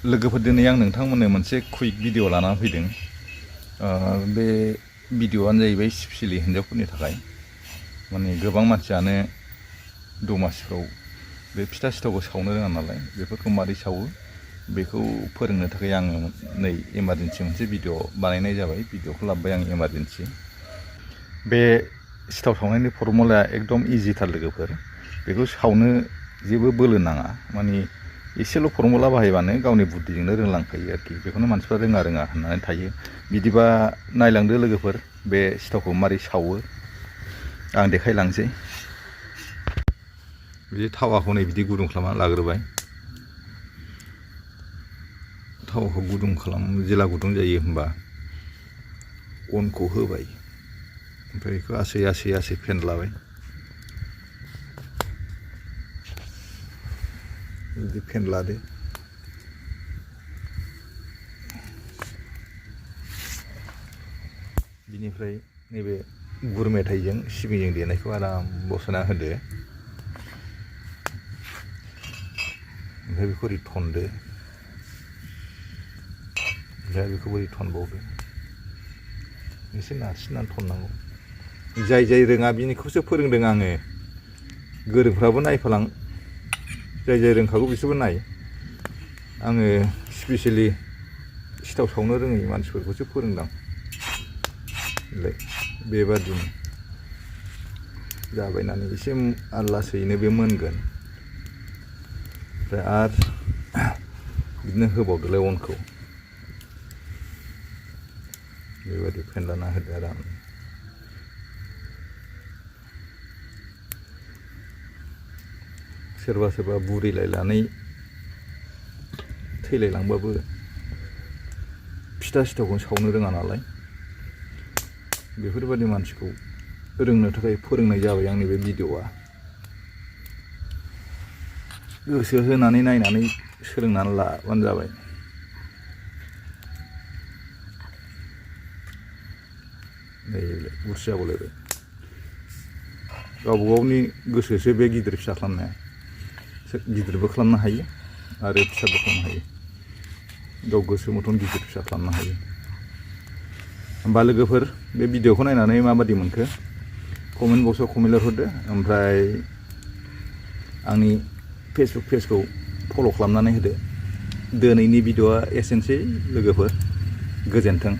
लोगोफोर दिनै आं नोंथांमोननो मोनसे कुइक भिडिअ लानानै फैदों। बे भिडिअआनो जाहैबाय स्पेसियेलि हिन्जावफोरनि थाखाय। माने गोबां मानसियानो दमासिफ्राव बे फिथा सिथावखौ सावनो रोङा नालाय, बेफोरखौ मारै सावो बेखौ फोरोंनो थाखाय आङो नै इमारजेन्सि मोनसे भिडिअ बानायनाय जाबाय। भिडिअखौ लाबोबाय आं इमारजेन्सि। बे सिथाव सावनायनि फर्मुलाया एकदम इजिथार लोगोफोर। बेखौ सावनो जेबो बोलो नाङा, माने एसेल' फर्मुला बाहायबानो गावनि बुद्धिजोंनो रोंलांखायो आरोखि। बेखौनो मानसिफ्रा रोङा होननानै थायो। बिदिबा नायलांदो लोगोफोर, बे सिथावखौ मारै सावो आं देखायलांसै। बिदि थावाखौ नै बिदि गुदुं खालामना लाग्रोबाय। थावखौ गुदुं जेला गुदुं जायो होमबा अनखौ होबाय, ओमफ्राय बेखौ आसै आसै फेनलाबाय। बिदि फेनलादो। बिनिफ्राय नैबे गुर मेथाइजों सिबिंजों देनायखौ आराम बस'ना होदो। ओमफ्राय बेखौ ओरै थनदो। ओमफ्राय बेखौ ओरै थनबावदो। एसे नारसिननानै थननांगौ। जाय रोङा बिनिखौसो फोरोंदों आङो। गोरोंफ्राबो नायफालां, जाय रोंखागौ बिसोरबो नाय। आङो स्पेसियेलि सिथाव सावनो रोङै मानसिफोरखौसो फोरोंदां। बेबादिनो जाबायनानै एसे लासैनो बे मोनगोन। ओमफ्राय आरो बिदिनो होबावदोलाय अनखौ। बेबायदि फेनलाना होदो आराम। सोरबा सोरबा बुरिलायनानै थैलायलांबाबो फिथा सिथावखौनो सावनो रोङा नालाय, बेफोरबायदि मानसिखौ रोंनो थाखाय फोरोंनाय जाबाय आंनि बे भिडिअआ। गोसो होनानै नायनानै सोलोंनानै लाबानो जाबाय। नैलाय गुरसे जाबावलायबाय। गावबा गावनि गोसोसो बे गिदिर फिसा खालामनाया। गिदिरबो खालामनो हायो आरो फिसाबो खालामनो हायो। गाव गोसो मथन गिदिर फिसा खालामनो हायो। होमबा लोगोफोर, बे भिडिअखौ नायनानै माबादि मोनखो कमेन्ट बक्सआव कमेन्ट लिरहरदो। ओमफ्राय आंनि फेसबुक पेजखौ फल' खालामनानै होदो। दिनैनि भिडिअआ एसेनोसै लोगोफोर, गोजोन्थों।